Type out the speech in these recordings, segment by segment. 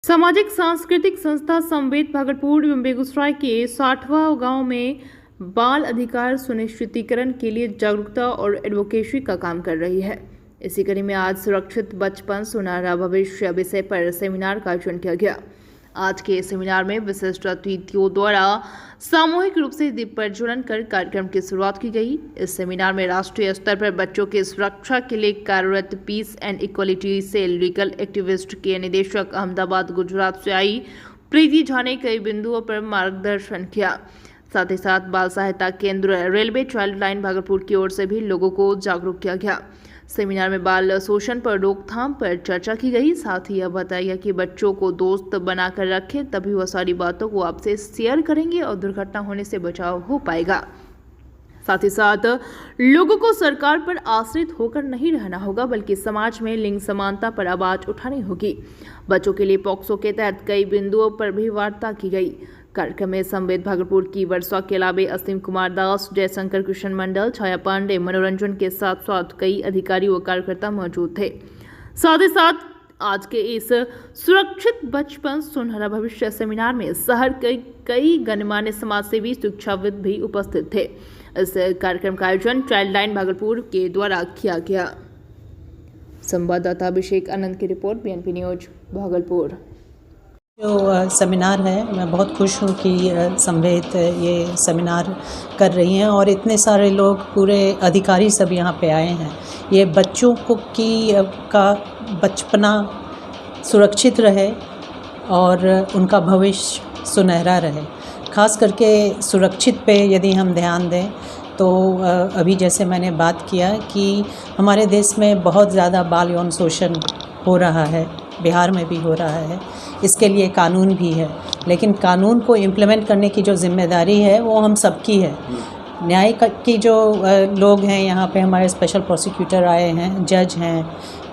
सामाजिक सांस्कृतिक संस्था समवेत भागलपुर एवं बेगूसराय के 60वां गांव में बाल अधिकार सुनिश्चितीकरण के लिए जागरूकता और एडवोकेसी का काम कर रही है। इसी कड़ी में आज सुरक्षित बचपन सुनहरा भविष्य विषय पर सेमिनार का आयोजन किया गया। आज के सेमिनार में विशिष्ट अतिथियों द्वारा सामूहिक रूप से दीप प्रज्वलन कर कार्यक्रम की शुरुआत की गई। इस सेमिनार में राष्ट्रीय स्तर पर बच्चों की सुरक्षा के लिए कार्यरत peace and equality cell legal activist के निदेशक अहमदाबाद गुजरात से आई प्रीति झा ने कई बिंदुओं पर मार्गदर्शन किया। साथ ही साथ बाल सहायता केंद्र रेलवे चाइल्ड लाइन भागलपुर की ओर से भी लोगों को जागरूक किया गया। सेमिनार में बाल शोषण पर रोकथाम पर चर्चा की गई। साथ ही यह बताया गया कि बच्चों को दोस्त बनाकर रखें, तभी वह सारी बातों को आपसे शेयर करेंगे और दुर्घटना होने से बचाव हो पाएगा। साथ ही साथ लोगों को सरकार पर आश्रित होकर नहीं रहना होगा, बल्कि समाज में लिंग समानता पर आवाज उठानी होगी। बच्चों के लिए पॉक्सो के तहत कई बिंदुओं पर भी वार्ता की गई। कार्यक्रम में समवेत भागलपुर की वर्षा के अलावे असीम कुमार दास, जयशंकर कृष्ण मंडल, छाया पांडे, मनोरंजन के साथ साथ कई अधिकारी व कार्यकर्ता मौजूद थे। साथ ही साथ आज के इस सुरक्षित बचपन सुनहरा भविष्य सेमिनार में शहर के कई गणमान्य समाजसेवी शिक्षाविद भी उपस्थित थे। इस कार्यक्रम का आयोजन चाइल्ड लाइन भागलपुर के द्वारा किया गया। संवाददाता अभिषेक आनंद की रिपोर्ट, बीएनपी न्यूज भागलपुर। जो सेमिनार है, मैं बहुत खुश हूँ कि समवेत ये सेमिनार कर रही हैं और इतने सारे लोग, पूरे अधिकारी सब यहाँ पे आए हैं। ये बच्चों को का बचपना सुरक्षित रहे और उनका भविष्य सुनहरा रहे। खास करके सुरक्षित पे यदि हम ध्यान दें तो अभी जैसे मैंने बात किया कि हमारे देश में बहुत ज़्यादा बाल यौन शोषण हो रहा है, बिहार में भी हो रहा है। इसके लिए कानून भी है, लेकिन कानून को इम्प्लीमेंट करने की जो जिम्मेदारी है वो हम सबकी है। न्याय की जो लोग हैं यहाँ पे, हमारे स्पेशल प्रोसिक्यूटर आए हैं, जज हैं,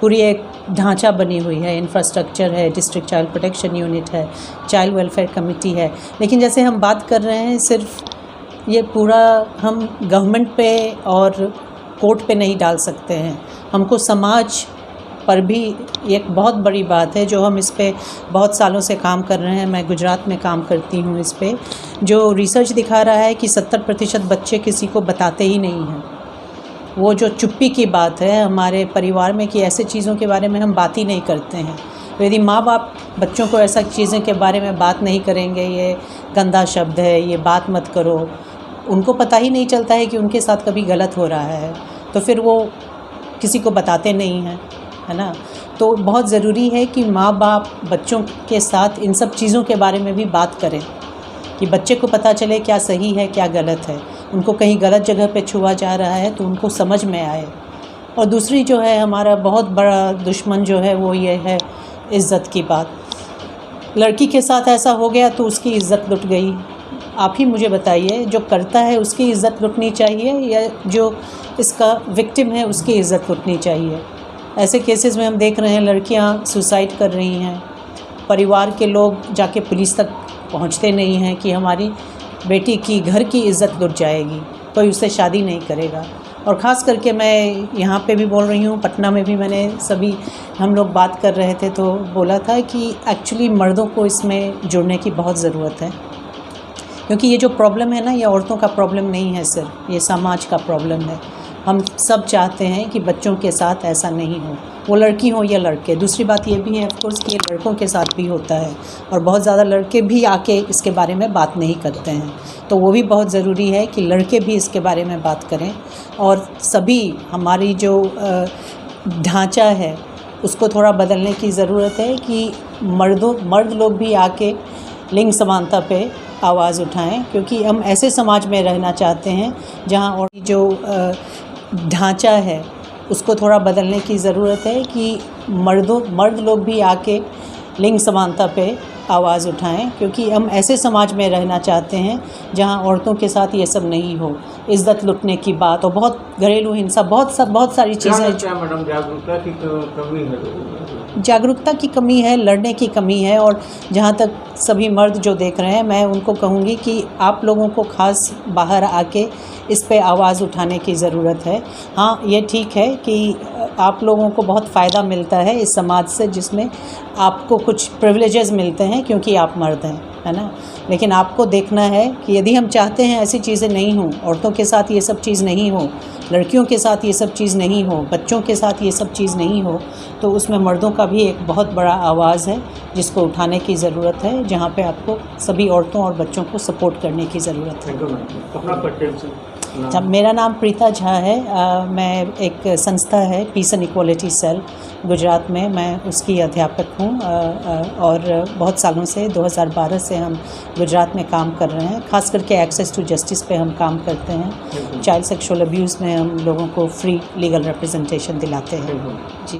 पूरी एक ढांचा बनी हुई है, इंफ्रास्ट्रक्चर है, डिस्ट्रिक्ट चाइल्ड प्रोटेक्शन यूनिट है, चाइल्ड वेलफेयर कमेटी है। लेकिन जैसे हम बात कर रहे हैं, सिर्फ ये पूरा हम गवर्नमेंट पे और कोर्ट पे नहीं डाल सकते हैं। हमको समाज पर भी एक बहुत बड़ी बात है, जो हम इस पे बहुत सालों से काम कर रहे हैं। मैं गुजरात में काम करती हूँ इस पे। जो रिसर्च दिखा रहा है कि 70% बच्चे किसी को बताते ही नहीं हैं। वो जो चुप्पी की बात है हमारे परिवार में कि ऐसे चीज़ों के बारे में हम बात ही नहीं करते हैं। तो यदि माँ बाप बच्चों को ऐसा चीज़ों के बारे में बात नहीं करेंगे, ये गंदा शब्द है, ये बात मत करो, उनको पता ही नहीं चलता है कि उनके साथ कभी गलत हो रहा है, तो फिर वो किसी को बताते नहीं हैं, है ना। तो बहुत ज़रूरी है कि माँ बाप बच्चों के साथ इन सब चीज़ों के बारे में भी बात करें कि बच्चे को पता चले क्या सही है क्या गलत है। उनको कहीं गलत जगह पे छुआ जा रहा है तो उनको समझ में आए। और दूसरी जो है, हमारा बहुत बड़ा दुश्मन जो है वो ये है इज़्ज़त की बात। लड़की के साथ ऐसा हो गया तो उसकी इज़्ज़त लुट गई। आप ही मुझे बताइए, जो करता है उसकी इज़्ज़त लुटनी चाहिए या जो इसका विक्टिम है उसकी इज़्ज़त लुटनी चाहिए। ऐसे केसेस में हम देख रहे हैं लड़कियां सुसाइड कर रही हैं, परिवार के लोग जाके पुलिस तक पहुंचते नहीं हैं कि हमारी बेटी की घर की इज़्ज़त लुट जाएगी, कोई उससे शादी नहीं करेगा। और ख़ास करके मैं यहाँ पे भी बोल रही हूँ, पटना में भी मैंने हम लोग बात कर रहे थे तो बोला था कि एक्चुअली मर्दों को इसमें जुड़ने की बहुत ज़रूरत है, क्योंकि ये जो प्रॉब्लम है ना, ये औरतों का प्रॉब्लम नहीं है, सिर्फ ये समाज का प्रॉब्लम है। हम सब चाहते हैं कि बच्चों के साथ ऐसा नहीं हो, वो लड़की हो या लड़के। दूसरी बात ये भी है ऑफकोर्स कि ये लड़कों के साथ भी होता है और बहुत ज़्यादा लड़के भी आके इसके बारे में बात नहीं करते हैं। तो वो भी बहुत ज़रूरी है कि लड़के भी इसके बारे में बात करें। और सभी हमारी जो ढांचा है उसको थोड़ा बदलने की ज़रूरत है कि मर्द लोग भी आके लिंग समानता पे आवाज़ उठाएं, क्योंकि हम ऐसे समाज में रहना चाहते हैं जहाँ और जो ढांचा है उसको थोड़ा बदलने की ज़रूरत है कि मर्द लोग भी आके लिंग समानता पे आवाज़ उठाएं, क्योंकि हम ऐसे समाज में रहना चाहते हैं जहां औरतों के साथ ये सब नहीं हो, इज़्ज़त लुटने की बात और बहुत घरेलू हिंसा, बहुत सारी चीज़ें। मैडम, जागरूकता की कमी है, जागरूकता की कमी है, लड़ने की कमी है। और जहाँ तक सभी मर्द जो देख रहे हैं, मैं उनको कहूँगी कि आप लोगों को खास बाहर आके इस पे आवाज़ उठाने की ज़रूरत है। हाँ, ये ठीक है कि आप लोगों को बहुत फ़ायदा मिलता है इस समाज से, जिसमें आपको कुछ प्रिविलेजेस मिलते हैं क्योंकि आप मर्द हैं, है ना। लेकिन आपको देखना है कि यदि हम चाहते हैं ऐसी चीज़ें नहीं हों, औरतों के साथ ये सब चीज़ नहीं हो, लड़कियों के साथ ये सब चीज़ नहीं हो, बच्चों के साथ ये सब चीज़ नहीं हो, तो उसमें मर्दों का भी एक बहुत बड़ा आवाज़ है जिसको उठाने की ज़रूरत है, जहाँ पे आपको सभी औरतों और बच्चों को सपोर्ट करने की ज़रूरत है। अपना परिचय से जब मेरा नाम प्रीता झा है, मैं एक संस्था है peace and equality cell Gujarat में, मैं उसकी अध्यापक हूँ और बहुत सालों से 2012 से हम गुजरात में काम कर रहे हैं। ख़ास करके एक्सेस टू जस्टिस पे हम काम करते हैं। चाइल्ड सेक्सुअल अब्यूज़ में हम लोगों को फ्री लीगल रिप्रेजेंटेशन दिलाते हैं। जी।